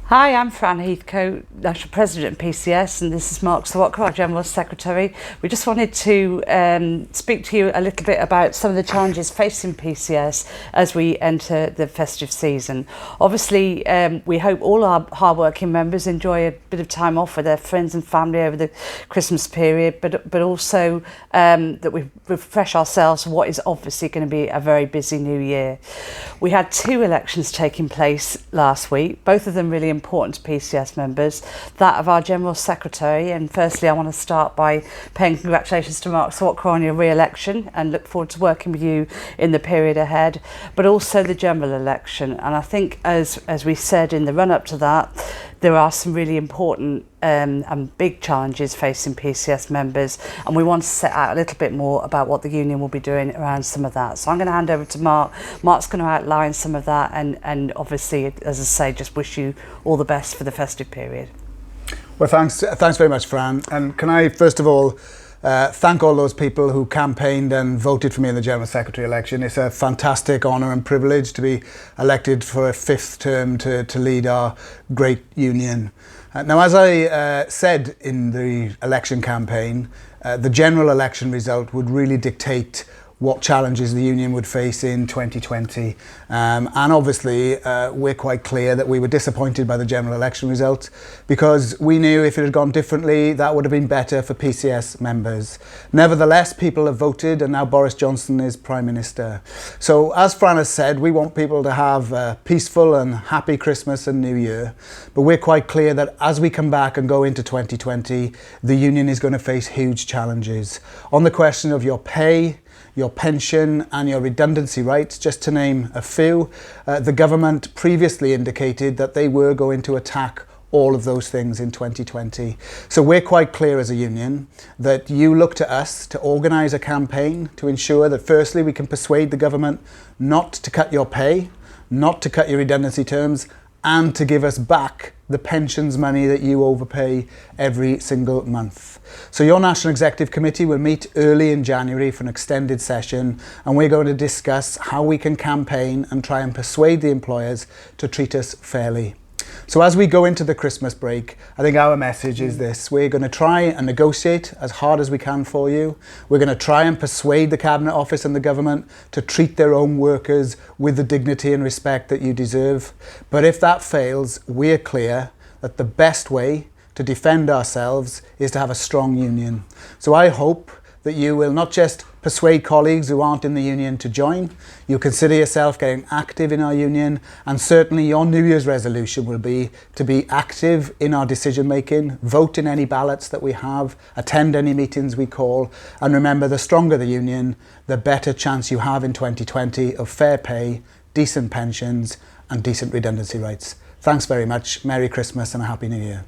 Hi, I'm Fran Heathcote, National President of PCS, and this is Mark Serwotka, our General Secretary. We just wanted to speak to you a little bit about some of the challenges facing PCS as we enter the festive season. Obviously, we hope all our hard-working members enjoy a bit of time off with their friends and family over the Christmas period, but also that we refresh ourselves for what is obviously going to be a very busy new year. We had 2 elections taking place last week, both of them really important to PCS members, that of our General Secretary. And firstly, I want to start by paying congratulations to Mark Serwotka on your re-election and look forward to working with you in the period ahead, but also the general election. And I think as we said in the run-up to that, there are some really important and big challenges facing PCS members, and we want to set out a little bit more about what the union will be doing around some of that. So I'm going to hand over to Mark. Mark's going to outline some of that, and obviously, as I say, just wish you all the best for the festive period. Well, thanks very much, Fran. And can I first of all thank all those people who campaigned and voted for me in the General Secretary election. It's a fantastic honour and privilege to be elected for a 5th term to lead our great union. Now, as I said in the election campaign, the general election result would really dictate what challenges the union would face in 2020. And obviously, we're quite clear that we were disappointed by the general election result because we knew if it had gone differently, that would have been better for PCS members. Nevertheless, people have voted and now Boris Johnson is Prime Minister. So as Fran has said, we want people to have a peaceful and happy Christmas and New Year. But we're quite clear that as we come back and go into 2020, the union is going to face huge challenges. On the question of your pay, your pension and your redundancy rights, just to name a few, the government previously indicated that they were going to attack all of those things in 2020. So we're quite clear as a union that you look to us to organise a campaign to ensure that firstly we can persuade the government not to cut your pay, not to cut your redundancy terms, and to give us back the pensions money that you overpay every single month. So your National Executive Committee will meet early in January for an extended session, and we're going to discuss how we can campaign and try and persuade the employers to treat us fairly. So as we go into the Christmas break, I think our message is this: we're going to try and negotiate as hard as we can for you. We're going to try and persuade the Cabinet Office and the government to treat their own workers with the dignity and respect that you deserve. But if that fails, we're clear that the best way to defend ourselves is to have a strong union. So I hope that you will not just persuade colleagues who aren't in the union to join, you consider yourself getting active in our union, and certainly your New Year's resolution will be to be active in our decision making, vote in any ballots that we have, attend any meetings we call, and remember, the stronger the union, the better chance you have in 2020 of fair pay, decent pensions and decent redundancy rights. Thanks very much, Merry Christmas and a Happy New Year.